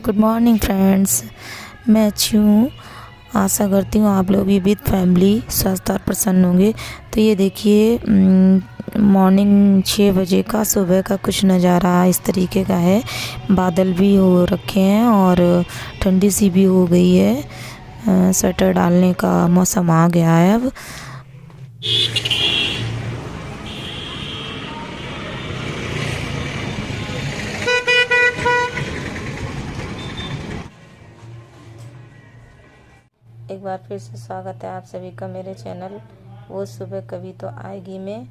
Good morning friends. मैं अच्छी हूँ। आशा करती हूँ आप लोग भी विद फैमिली स्वस्थ और प्रसन्न होंगे। तो ये देखिए मॉर्निंग 6 बजे का सुबह का कुछ नज़ारा इस तरीके का है। बादल भी हो रखे हैं और ठंडी सी भी हो गई है। स्वेटर डालने का मौसम आ गया है अब। एक बार फिर से स्वागत है आप सभी का मेरे चैनल वो सुबह कभी तो आएगी में।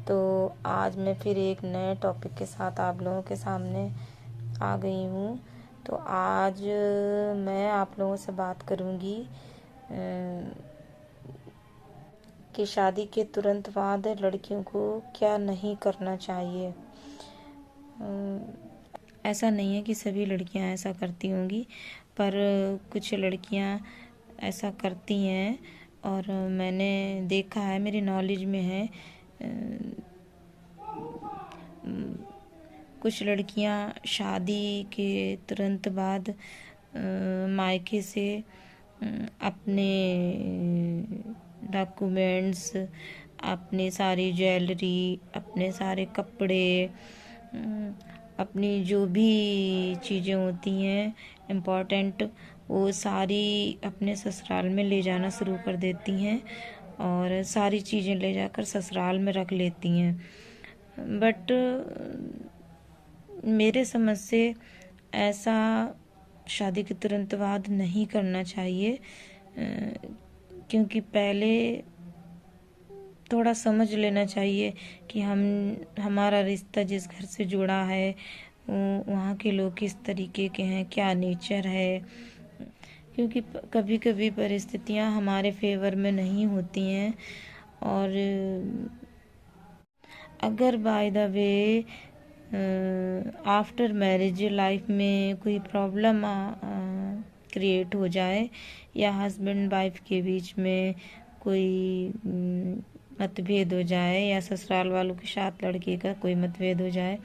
तो आज मैं फिर एक नए टॉपिक के साथ आप लोगों के सामने आ गई हूँ। तो आज मैं आप लोगों से बात करूँगी कि शादी के तुरंत बाद लड़कियों को क्या नहीं करना चाहिए। ऐसा नहीं है कि सभी लड़कियां ऐसा करती होंगी, पर कुछ लड़कियां ऐसा करती हैं और मैंने देखा है, मेरी नॉलेज में है। कुछ लड़कियां शादी के तुरंत बाद मायके से अपने डॉक्यूमेंट्स, अपने सारी ज्वेलरी, अपने सारे कपड़े, अपनी जो भी चीज़ें होती हैं इम्पोर्टेंट, वो सारी अपने ससुराल में ले जाना शुरू कर देती हैं और सारी चीज़ें ले जाकर ससुराल में रख लेती हैं। बट मेरे समझ से ऐसा शादी के तुरंत बाद नहीं करना चाहिए, क्योंकि पहले थोड़ा समझ लेना चाहिए कि हमारा रिश्ता जिस घर से जुड़ा है वहाँ के लोग किस तरीके के हैं, क्या नेचर है। क्योंकि कभी कभी परिस्थितियाँ हमारे फेवर में नहीं होती हैं और अगर by the way after marriage life में कोई प्रॉब्लम क्रिएट हो जाए या हस्बैंड वाइफ के बीच में कोई मतभेद हो जाए या ससुराल वालों के साथ लड़के का कोई मतभेद हो जाए,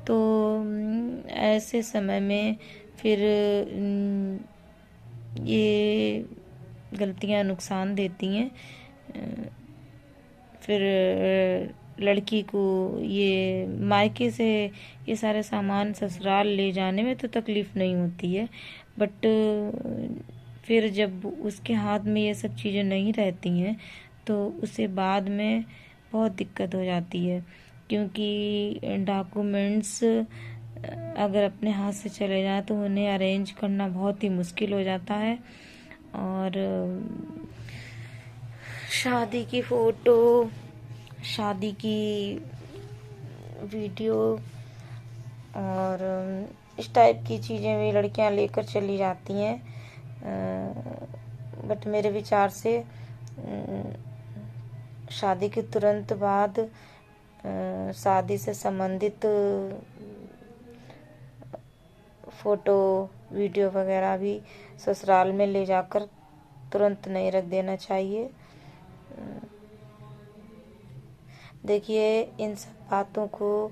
तो ऐसे समय में फिर ये गलतियां नुकसान देती हैं। फिर लड़की को ये मायके से ये सारे सामान ससुराल ले जाने में तो तकलीफ़ नहीं होती है, बट फिर जब उसके हाथ में ये सब चीज़ें नहीं रहती हैं तो उसे बाद में बहुत दिक्कत हो जाती है। क्योंकि डॉक्यूमेंट्स अगर अपने हाथ से चले जाए तो उन्हें अरेंज करना बहुत ही मुश्किल हो जाता है। और शादी की फ़ोटो, शादी की वीडियो और इस टाइप की चीज़ें भी लड़कियां लेकर चली जाती हैं। बट मेरे विचार से शादी के तुरंत बाद शादी से संबंधित फ़ोटो, वीडियो वगैरह भी ससुराल में ले जाकर तुरंत नहीं रख देना चाहिए। देखिए, इन सब बातों को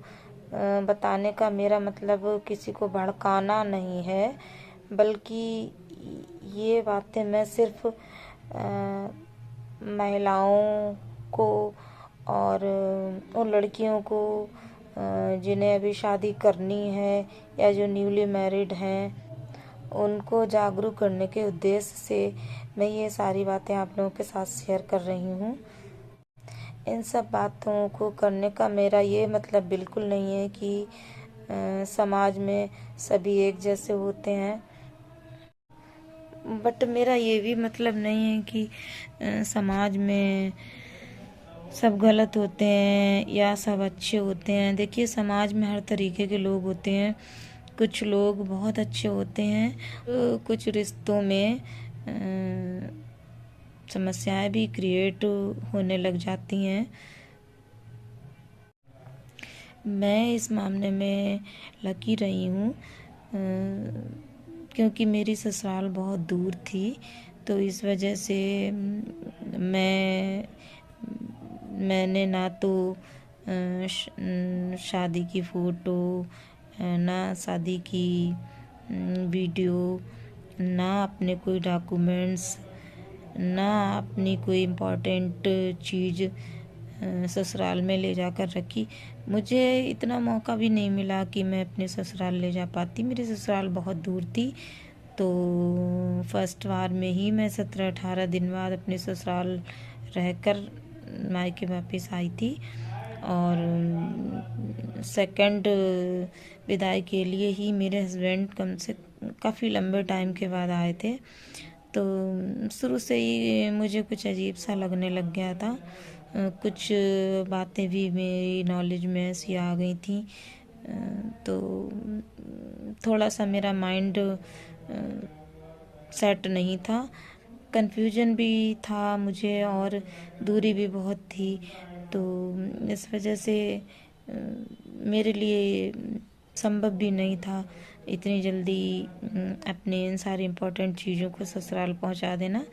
बताने का मेरा मतलब किसी को भड़काना नहीं है, बल्कि ये बातें मैं सिर्फ महिलाओं को और उन लड़कियों को जिन्हें अभी शादी करनी है या जो न्यूली मैरिड हैं, उनको जागरूक करने के उद्देश्य से मैं ये सारी बातें आप लोगों के साथ शेयर कर रही हूँ। इन सब बातों को करने का मेरा ये मतलब बिल्कुल नहीं है कि समाज में सभी एक जैसे होते हैं, बट मेरा ये भी मतलब नहीं है कि समाज में सब गलत होते हैं या सब अच्छे होते हैं। देखिए, समाज में हर तरीके के लोग होते हैं। कुछ लोग बहुत अच्छे होते हैं, कुछ रिश्तों में समस्याएं भी क्रिएट होने लग जाती हैं। मैं इस मामले में लकी रही हूँ, क्योंकि मेरी ससुराल बहुत दूर थी, तो इस वजह से मैंने ना तो शादी की फ़ोटो, ना शादी की वीडियो, ना अपने कोई डॉक्यूमेंट्स, ना अपनी कोई इम्पोर्टेंट चीज़ ससुराल में ले जाकर रखी। मुझे इतना मौका भी नहीं मिला कि मैं अपने ससुराल ले जा पाती। मेरी ससुराल बहुत दूर थी, तो फर्स्ट बार में ही मैं 17-18 दिन बाद अपने ससुराल रहकर मायके वापस आई थी। और सेकंड विदाई के लिए ही मेरे हस्बैंड कम से काफ़ी लंबे टाइम के बाद आए थे। तो शुरू से ही मुझे कुछ अजीब सा लगने लग गया था। कुछ बातें भी मेरी नॉलेज में ऐसी आ गई थी। तो थोड़ा सा मेरा माइंड सेट नहीं था, कन्फ्यूजन भी था मुझे, और दूरी भी बहुत थी। तो इस वजह से मेरे लिए संभव भी नहीं था इतनी जल्दी अपने इन सारी इम्पोर्टेंट चीज़ों को ससुराल पहुंचा देना।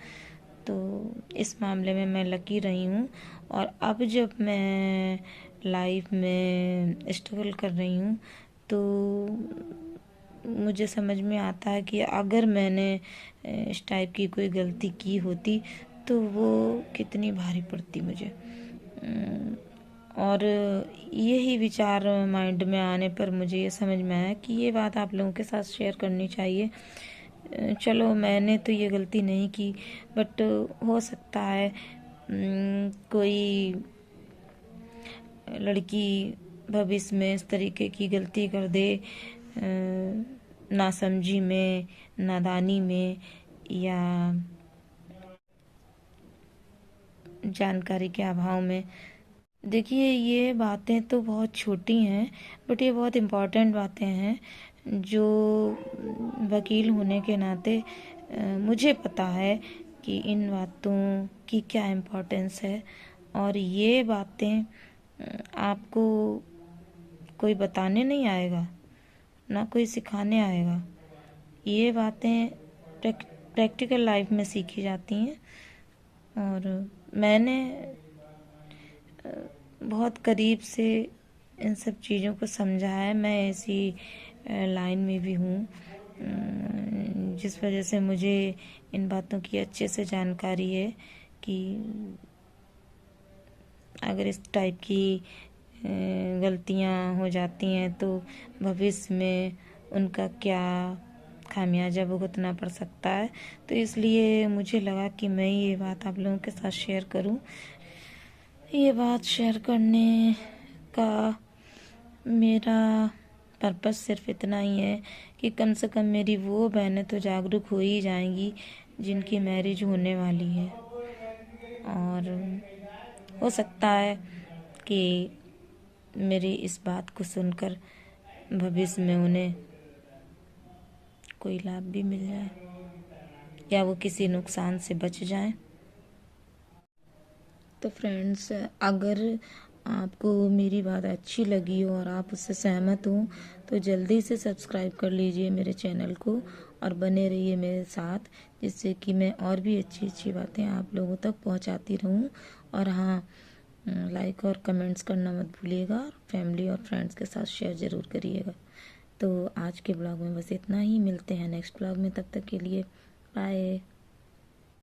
तो इस मामले में मैं लकी रही हूँ। और अब जब मैं लाइफ में स्ट्रगल कर रही हूँ, तो मुझे समझ में आता है कि अगर मैंने इस टाइप की कोई गलती की होती तो वो कितनी भारी पड़ती मुझे। और यही विचार माइंड में आने पर मुझे ये समझ में आया कि ये बात आप लोगों के साथ शेयर करनी चाहिए। चलो, मैंने तो ये गलती नहीं की, बट हो सकता है कोई लड़की भविष्य में इस तरीके की गलती कर दे, नासमझी में, नादानी में, या जानकारी के अभाव में। देखिए, ये बातें तो बहुत छोटी हैं, बट ये बहुत इम्पोर्टेंट बातें हैं जो वकील होने के नाते मुझे पता है कि इन बातों की क्या इम्पोर्टेंस है। और ये बातें आपको कोई बताने नहीं आएगा, ना कोई सिखाने आएगा। ये बातें प्रैक्टिकल लाइफ में सीखी जाती हैं। और मैंने बहुत करीब से इन सब चीज़ों को समझा है। मैं ऐसी लाइन में भी हूँ, जिस वजह से मुझे इन बातों की अच्छे से जानकारी है कि अगर इस टाइप की गलतियाँ हो जाती हैं तो भविष्य में उनका क्या खामियाजा भुगतना पड़ सकता है। तो इसलिए मुझे लगा कि मैं ये बात आप लोगों के साथ शेयर करूं। ये बात शेयर करने का मेरा पर्पस सिर्फ इतना ही है कि कम से कम मेरी वो बहनें तो जागरूक हो ही जाएंगी जिनकी मैरिज होने वाली है। और हो सकता है कि मेरी इस बात को सुनकर भविष्य में उन्हें कोई लाभ भी मिल जाए, या वो किसी नुकसान से बच जाए। तो फ्रेंड्स, अगर आपको मेरी बात अच्छी लगी हो और आप उससे सहमत हो तो जल्दी से सब्सक्राइब कर लीजिए मेरे चैनल को और बने रहिए मेरे साथ, जिससे कि मैं और भी अच्छी अच्छी बातें आप लोगों तक पहुंचाती रहूं। और हाँ, लाइक और कमेंट्स करना मत भूलिएगा। फैमिली और फ्रेंड्स के साथ शेयर ज़रूर करिएगा। तो आज के ब्लॉग में बस इतना ही। मिलते हैं नेक्स्ट ब्लॉग में, तब तक के लिए बाय।